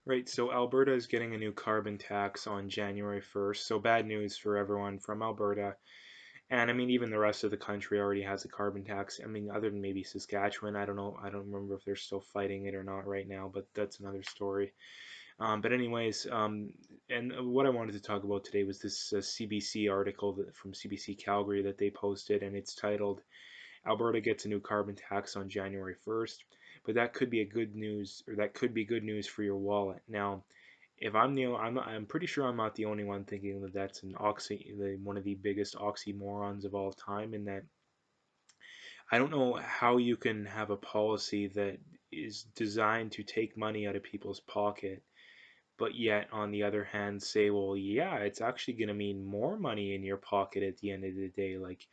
Right, so Alberta is getting a new carbon tax on January 1st. So bad news for everyone from Alberta. And I mean, even the rest of the country already has a carbon tax. I mean, other than maybe Saskatchewan, I don't know. I don't remember if they're still fighting it or not right now, but that's another story. But anyways, and what I wanted to talk about today was this CBC article from CBC Calgary that they posted, and it's titled Alberta gets a new carbon tax on January 1st, but that could be a good news, or that could be good news for your wallet. Now, if I'm the, I'm pretty sure I'm not the only one thinking that that's one of the biggest oxymorons of all time. In that, I don't know how you can have a policy that is designed to take money out of people's pocket, but yet on the other hand say, well, yeah, it's actually going to mean more money in your pocket at the end of the day. Like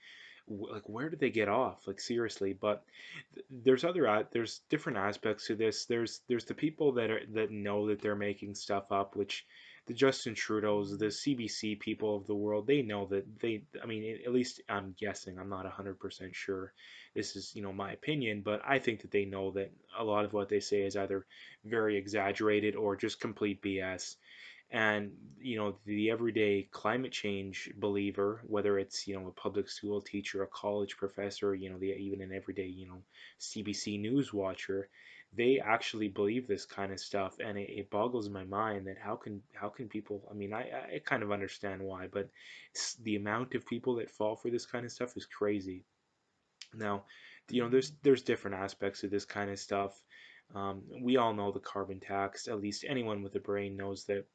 where do they get off? Like seriously. But there's different aspects to this. There's the people that know that they're making stuff up, which the Justin Trudeau's, the CBC people of the world, they know that I mean, at least I'm guessing, I'm not 100% sure. This is, my opinion, but I think that they know that a lot of what they say is either very exaggerated or just complete BS. And the everyday climate change believer, whether it's a public school teacher, a college professor, even an everyday CBC news watcher, they actually believe this kind of stuff, and it boggles my mind that how can people. I mean, I kind of understand why, but the amount of people that fall for this kind of stuff is crazy. Now, there's different aspects of this kind of stuff. We all know the carbon tax. At least anyone with a brain knows that.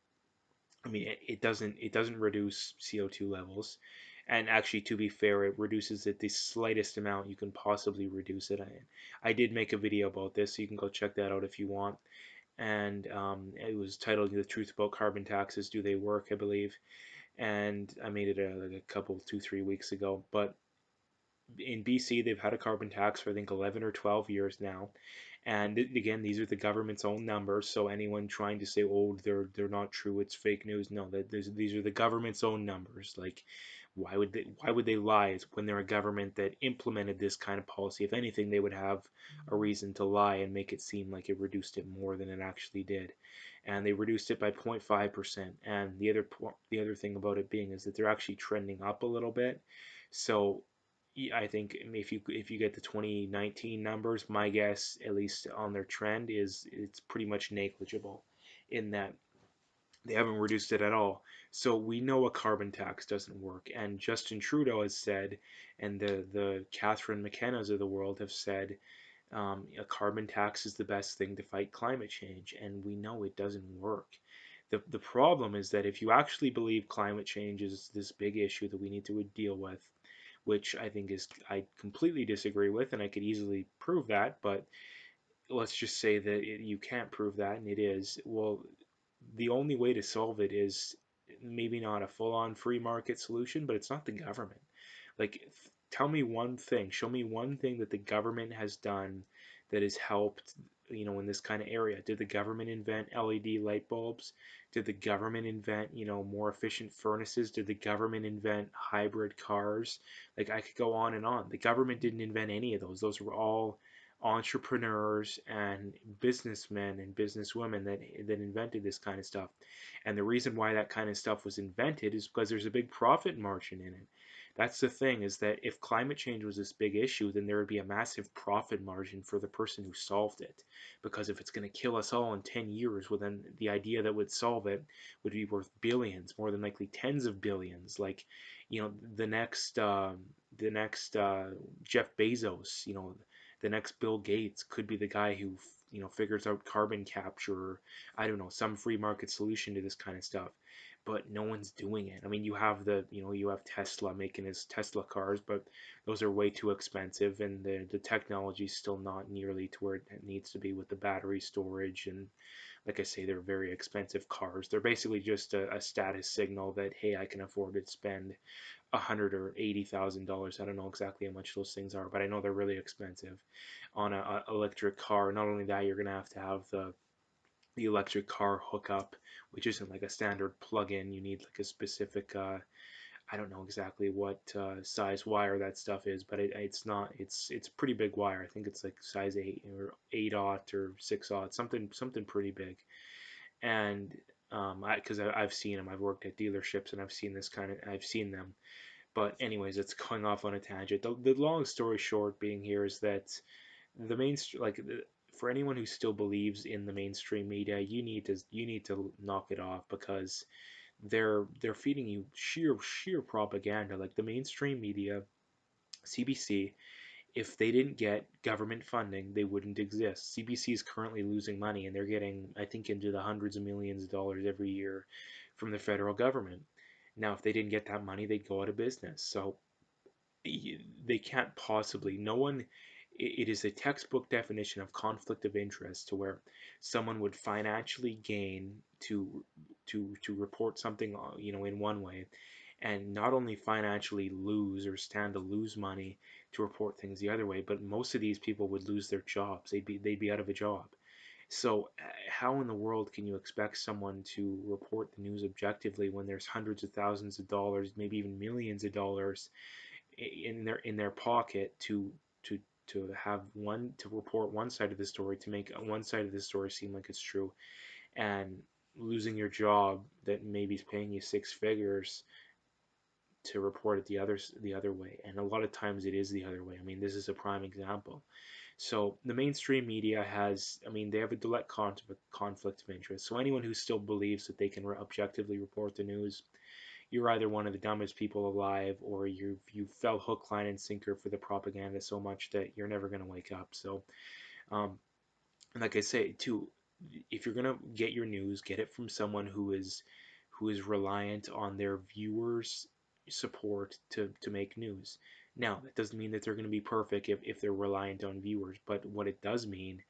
I mean, it doesn't reduce CO2 levels, and actually, to be fair, it reduces it the slightest amount you can possibly reduce it. I did make a video about this, so you can go check that out if you want. And it was titled "The Truth About Carbon Taxes: Do They Work?" I believe, and I made it like a couple 2-3 weeks ago. But in BC, they've had a carbon tax for I think 11 or 12 years now. And again, these are the government's own numbers. So anyone trying to say, "Oh, they're not true, it's fake news," no, these are the government's own numbers. Like, why would they lie? It's when they're a government that implemented this kind of policy. If anything, they would have a reason to lie and make it seem like it reduced it more than it actually did. And they reduced it by 0.5%. And the other thing about it being is that they're actually trending up a little bit. So I think if you get the 2019 numbers, my guess, at least on their trend, is it's pretty much negligible in that they haven't reduced it at all. So we know a carbon tax doesn't work. And Justin Trudeau has said, and the Catherine McKenna's of the world have said, a carbon tax is the best thing to fight climate change. And we know it doesn't work. The problem is that if you actually believe climate change is this big issue that we need to deal with, which I completely disagree with, and I could easily prove that, but let's just say that you can't prove that, and it is. Well, the only way to solve it is maybe not a full-on free market solution, but it's not the government. Like, tell me one thing, show me one thing that the government has done that has helped, in this kind of area. Did the government invent LED light bulbs? Did the government invent, more efficient furnaces? Did the government invent hybrid cars? Like, I could go on and on. The government didn't invent any of those. Those were all entrepreneurs and businessmen and businesswomen that invented this kind of stuff. And the reason why that kind of stuff was invented is because there's a big profit margin in it. That's the thing, is that if climate change was this big issue, then there would be a massive profit margin for the person who solved it. Because if it's going to kill us all in 10 years, well, then the idea that would solve it would be worth billions, more than likely tens of billions. Like, the next Jeff Bezos, the next Bill Gates could be the guy who figures out carbon capture, or I don't know, some free market solution to this kind of stuff. But no one's doing it. I mean, you have Tesla making his Tesla cars, but those are way too expensive, and the technology is still not nearly to where it needs to be with the battery storage. And like I say, they're very expensive cars. They're basically just a status signal that, hey, I can afford to spend $100,000 or $80,000. I don't know exactly how much those things are, but I know they're really expensive on a electric car. Not only that, you're gonna have to have the electric car hookup, which isn't like a standard plug-in. You need like a specific I don't know exactly what size wire that stuff is, but it's not it's pretty big wire. I think it's like size 8 or 8 aught or 6 aught, something pretty big. And because I've seen them, I've worked at dealerships and I've seen them. But anyways, it's going off on a tangent. The long story short being here is that the for anyone who still believes in the mainstream media, you need to knock it off, because they're feeding you sheer propaganda. Like the mainstream media, CBC, if they didn't get government funding, they wouldn't exist. CBC is currently losing money, and they're getting, I think, into the hundreds of millions of dollars every year from the federal government. Now, if they didn't get that money, they'd go out of business. So they can't possibly, no one, it is a textbook definition of conflict of interest, to where someone would financially gain to report something, in one way, and not only financially lose or stand to lose money to report things the other way, but most of these people would lose their jobs. They'd be out of a job. So how in the world can you expect someone to report the news objectively when there's hundreds of thousands of dollars, maybe even millions of dollars in their pocket to have one to report one side of the story, to make one side of the story seem like it's true, and losing your job that maybe is paying you six figures to report it the other way. And a lot of times it is the other way. I mean, this is a prime example. So the mainstream media has, I mean, they have a direct conflict of interest. So anyone who still believes that they can objectively report the news, you're either one of the dumbest people alive, or you fell hook, line, and sinker for the propaganda so much that you're never going to wake up. So, um, like I say, too, if you're gonna get your news, get it from someone who is reliant on their viewers' support to make news. Now, that doesn't mean that they're going to be perfect if they're reliant on viewers, but what it does mean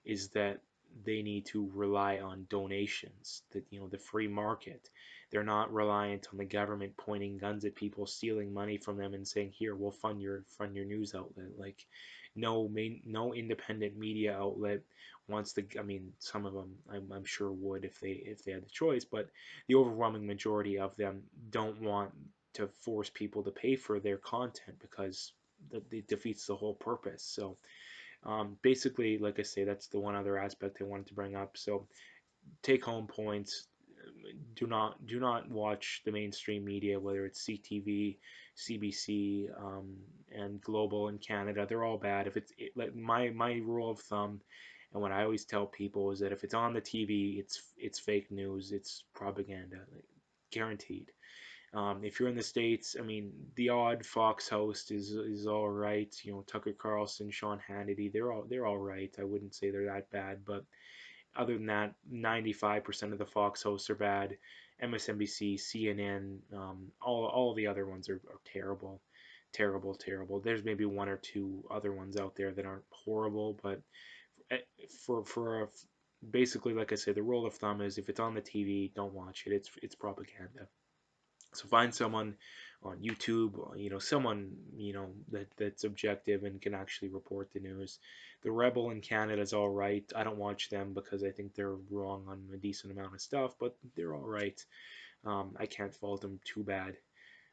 is that they need to rely on donations, that the free market. They're not reliant on the government pointing guns at people, stealing money from them, and saying, "Here, we'll fund your news outlet." Like, no independent media outlet wants the. I mean, some of them I'm sure would if they had the choice, but the overwhelming majority of them don't want to force people to pay for their content, because it defeats the whole purpose. So basically, like I say, that's the one other aspect I wanted to bring up. So take home points: do not watch the mainstream media, whether it's CTV, CBC, and Global in Canada. They're all bad. If like my rule of thumb, and what I always tell people, is that if it's on the TV, it's fake news, it's propaganda, like, guaranteed. If you're in the States, I mean, the odd Fox host is all right. Tucker Carlson, Sean Hannity, they're all right. I wouldn't say they're that bad, but other than that, 95% of the Fox hosts are bad. MSNBC, CNN, all the other ones are terrible, terrible, terrible. There's maybe one or two other ones out there that aren't horrible, but eh, basically, like I say, the rule of thumb is if it's on the TV, don't watch it. It's propaganda. So find someone on YouTube, someone that's objective and can actually report the news. The Rebel in Canada is all right. I don't watch them because I think they're wrong on a decent amount of stuff, but they're all right. I can't fault them too bad.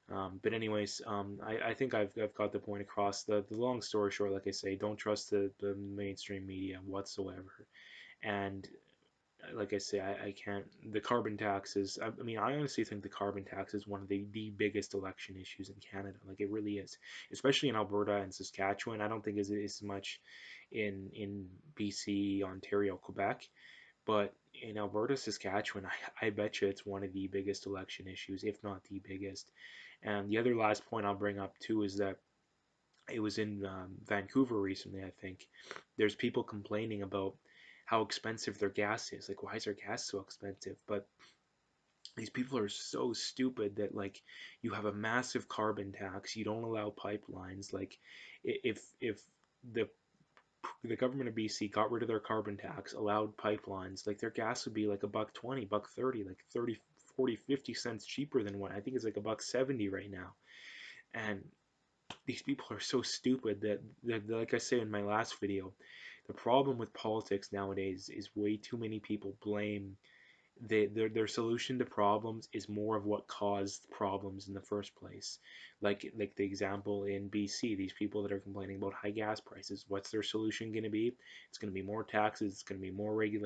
But anyways, I think I've got the point across. The long story short, like I say, don't trust the mainstream media whatsoever. And like I say, I can't. The carbon tax is. I mean, I honestly think the carbon tax is one of the biggest election issues in Canada. Like, it really is, especially in Alberta and Saskatchewan. I don't think it's as much in BC, Ontario, Quebec, but in Alberta, Saskatchewan, I bet you it's one of the biggest election issues, if not the biggest. And the other last point I'll bring up too is that it was in Vancouver recently, I think. There's people complaining about how expensive their gas is. Like, why is their gas so expensive? But these people are so stupid that, like, you have a massive carbon tax, you don't allow pipelines. Like, if the the government of BC got rid of their carbon tax, allowed pipelines, like, their gas would be like a buck 20, buck 30, like 30, 40, 50 cents cheaper than what I think it's like a buck 70 right now. And these people are so stupid that, like I say in my last video, the problem with politics nowadays is way too many people blame their solution to problems is more of what caused problems in the first place. Like the example in BC, these people that are complaining about high gas prices, what's their solution going to be? It's going to be more taxes, it's going to be more regulation.